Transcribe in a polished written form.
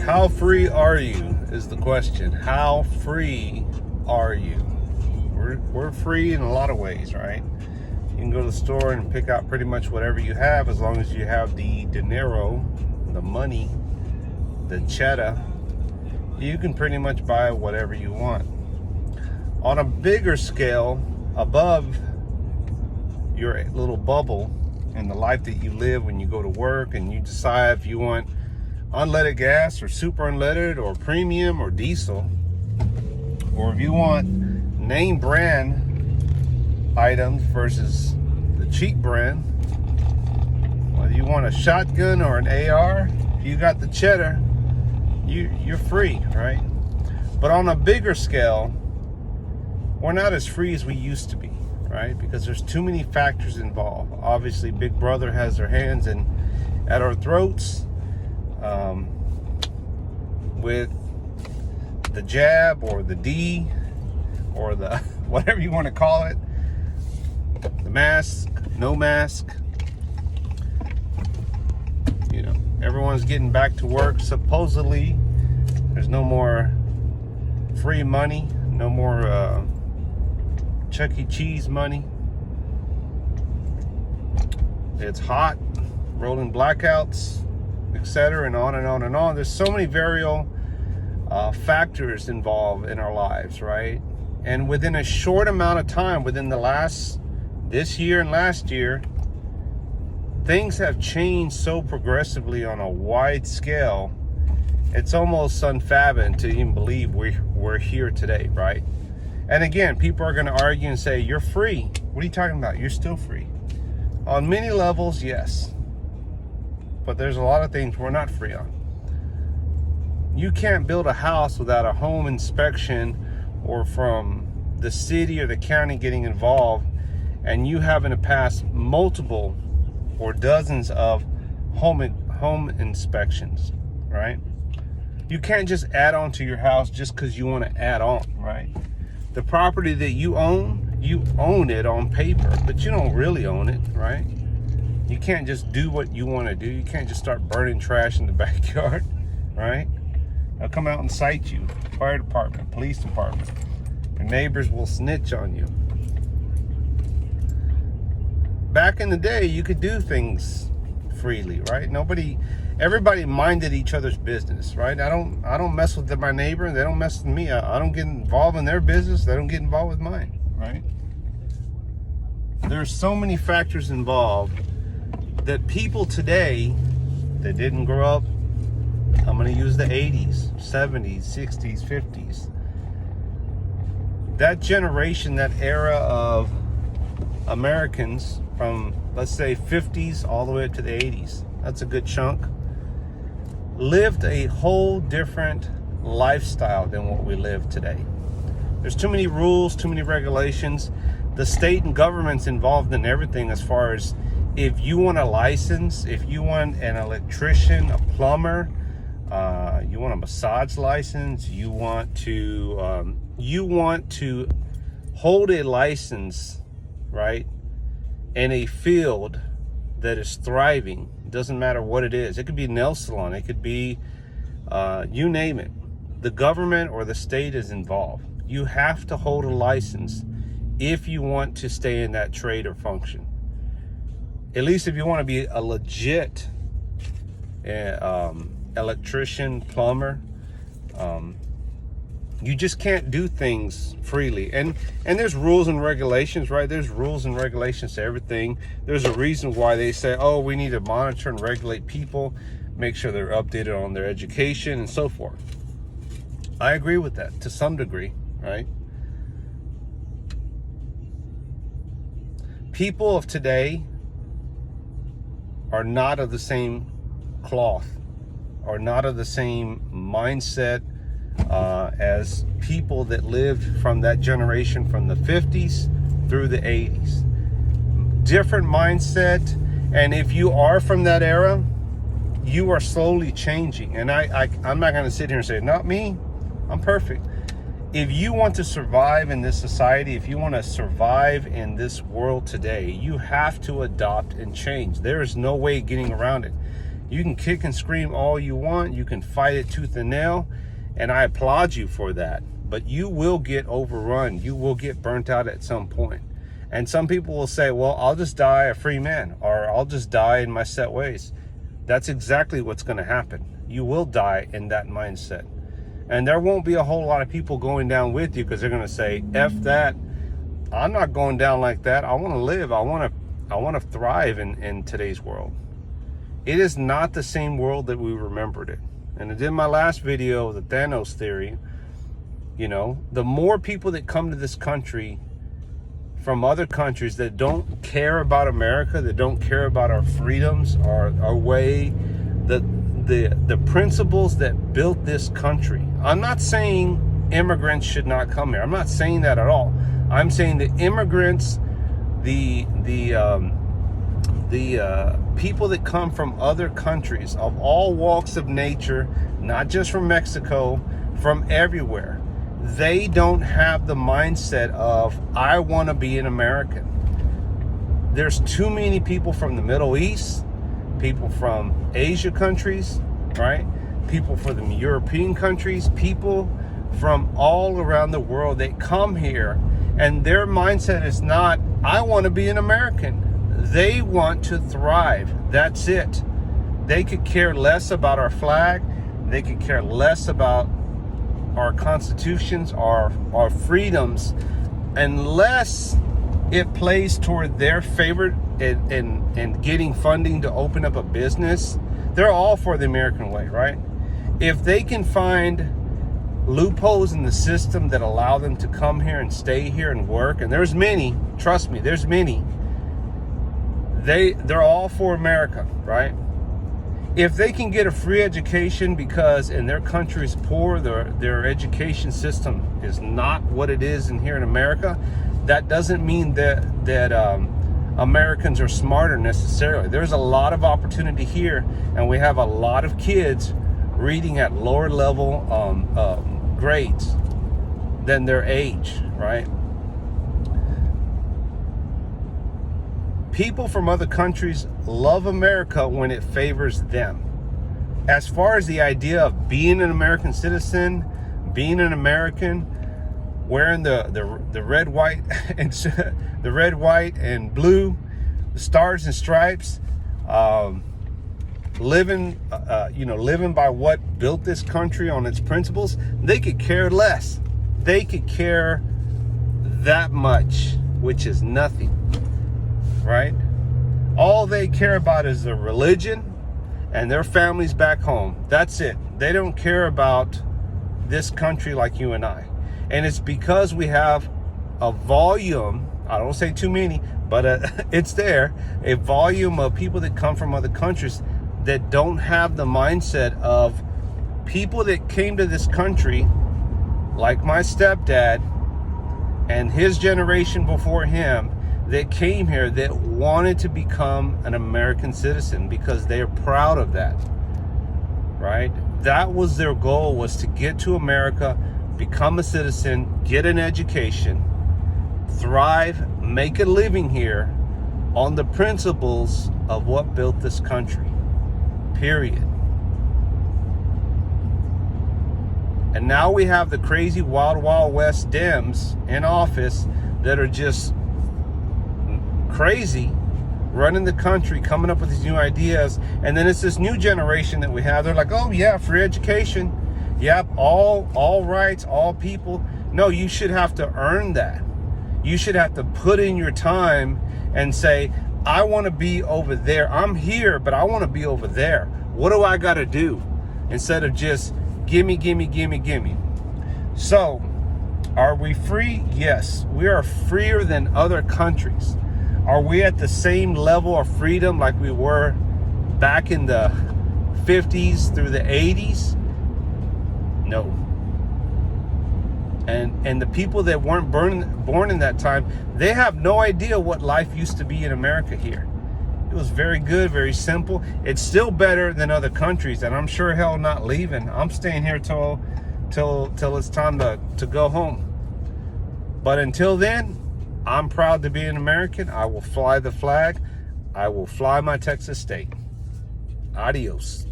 How free are you is the question. How free are you? We're free in a lot of ways, right? You can go to the store and pick out pretty much whatever you have, as long as you have the dinero, the money, the cheddar. You can pretty much buy whatever you want. On a bigger scale, above your little bubble and the life that you live when you go to work and you decide if you want unleaded gas or super unleaded or premium or diesel, or if you want name brand items versus the cheap brand, whether you want a shotgun or an AR, if you got the cheddar, you're free, right? But on a bigger scale, we're not as free as we used to be, right? Because there's too many factors involved. Obviously, Big Brother has their hands at our throats, with the jab or the D or the whatever you want to call it, the mask, no mask. You know, everyone's getting back to work. Supposedly, there's no more free money, no more Chuck E. Cheese money. It's hot, rolling blackouts, etc., and on and on and on. There's so many variable factors involved in our lives, right? And within a short amount of time, within this year and last year, things have changed so progressively on a wide scale. It's almost unfathomable to even believe we're here today, right? And again, people are going to argue and say, you're free. What are you talking about? You're still free. On many levels, yes. But there's a lot of things we're not free on. You can't build a house without a home inspection or from the city or the county getting involved and you having to pass multiple or dozens of home inspections, right? You can't just add on to your house just because you want to add on, right? The property that you own it on paper, but you don't really own it, right? You can't just do what you want to do. You can't just start burning trash in the backyard, right? They'll come out and cite you. Fire department, police department. Your neighbors will snitch on you. Back in the day, you could do things freely, right? Everybody minded each other's business, right? I don't mess with my neighbor. They don't mess with me. I don't get involved in their business. They don't get involved with mine, right? There's so many factors involved that people today that didn't grow up, I'm going to use the 80s, 70s, 60s, 50s. That generation, that era of Americans from, let's say, 50s all the way up to the 80s, that's a good chunk, lived a whole different lifestyle than what we live today. There's too many rules, too many regulations. The state and government's involved in everything as far as if you want a license, if you want an electrician, a plumber, you want a massage license, you want to hold a license, right, in a field that is thriving. It doesn't matter what it is. It could be a nail salon. It could be, you name it. The government or the state is involved. You have to hold a license if you want to stay in that trade or function. At least if you want to be a legit electrician, plumber, you just can't do things freely. And there's rules and regulations, right? There's rules and regulations to everything. There's a reason why they say, oh, we need to monitor and regulate people, make sure they're updated on their education and so forth. I agree with that to some degree, right? People of today are not of the same cloth, are not of the same mindset as people that lived from that generation from the 50s through the 80s. Different mindset, and if you are from that era, you are slowly changing. And I'm not going to sit here and say, not me, I'm perfect. If you want to survive in this society, if you want to survive in this world today, you have to adopt and change. There is no way getting around it. You can kick and scream all you want. You can fight it tooth and nail. And I applaud you for that. But you will get overrun. You will get burnt out at some point. And some people will say, well, I'll just die a free man, or I'll just die in my set ways. That's exactly what's going to happen. You will die in that mindset. And there won't be a whole lot of people going down with you, because they're going to say, F that. I'm not going down like that. I want to live. I want to thrive in today's world. It is not the same world that we remembered it. And I did my last video, the Thanos theory. You know, the more people that come to this country from other countries that don't care about America, that don't care about our freedoms, our way, the principles that built this country. I'm not saying immigrants should not come here. I'm not saying that at all. I'm saying the immigrants, the people that come from other countries of all walks of nature, not just from Mexico, from everywhere, they don't have the mindset of, I want to be an American. There's too many people from the Middle East, people from Asia countries, right? People from the European countries, people from all around the world that come here, and their mindset is not, I want to be an American. They want to thrive. That's it. They could care less about our flag. They could care less about our constitutions, our freedoms, unless it plays toward their favor in getting funding to open up a business. They're all for the American way, right? If they can find loopholes in the system that allow them to come here and stay here and work, and there's many, trust me, there's many, they're all for America, right? If they can get a free education because in their country is poor, their education system is not what it is in here in America, that doesn't mean that Americans are smarter necessarily. There's a lot of opportunity here, and we have a lot of kids reading at lower level grades than their age, right? People from other countries love America when it favors them. As far as the idea of being an American citizen, being an American, wearing the red, white, and the red, white, and blue, the stars and stripes, living by what built this country on its principles, they could care less. They could care that much, which is nothing. Right? All they care about is their religion and their families back home. That's it. They don't care about this country like you and I. And it's because we have a volume, I don't say too many, but it's there, a volume of people that come from other countries that don't have the mindset of people that came to this country, like my stepdad and his generation before him, that came here that wanted to become an American citizen because they're proud of that, right? That was their goal, was to get to America, become a citizen, get an education, thrive, make a living here on the principles of what built this country, period. And now we have the crazy Wild Wild West Dems in office that are just crazy, running the country, coming up with these new ideas. And then it's this new generation that we have. They're like, oh yeah, free education. Yep, all rights, all people. No, you should have to earn that. You should have to put in your time and say, I want to be over there. I'm here, but I want to be over there. What do I got to do? Instead of just gimme, gimme, gimme, gimme. So, are we free? Yes, we are freer than other countries. Are we at the same level of freedom like we were back in the 50s through the 80s? No. And the people that weren't born in that time, they have no idea what life used to be in America here. It was very good, very simple. It's still better than other countries, and I'm sure hell not leaving. I'm staying here till it's time to go home. But until then, I'm proud to be an American. I will fly the flag. I will fly my Texas state. Adios.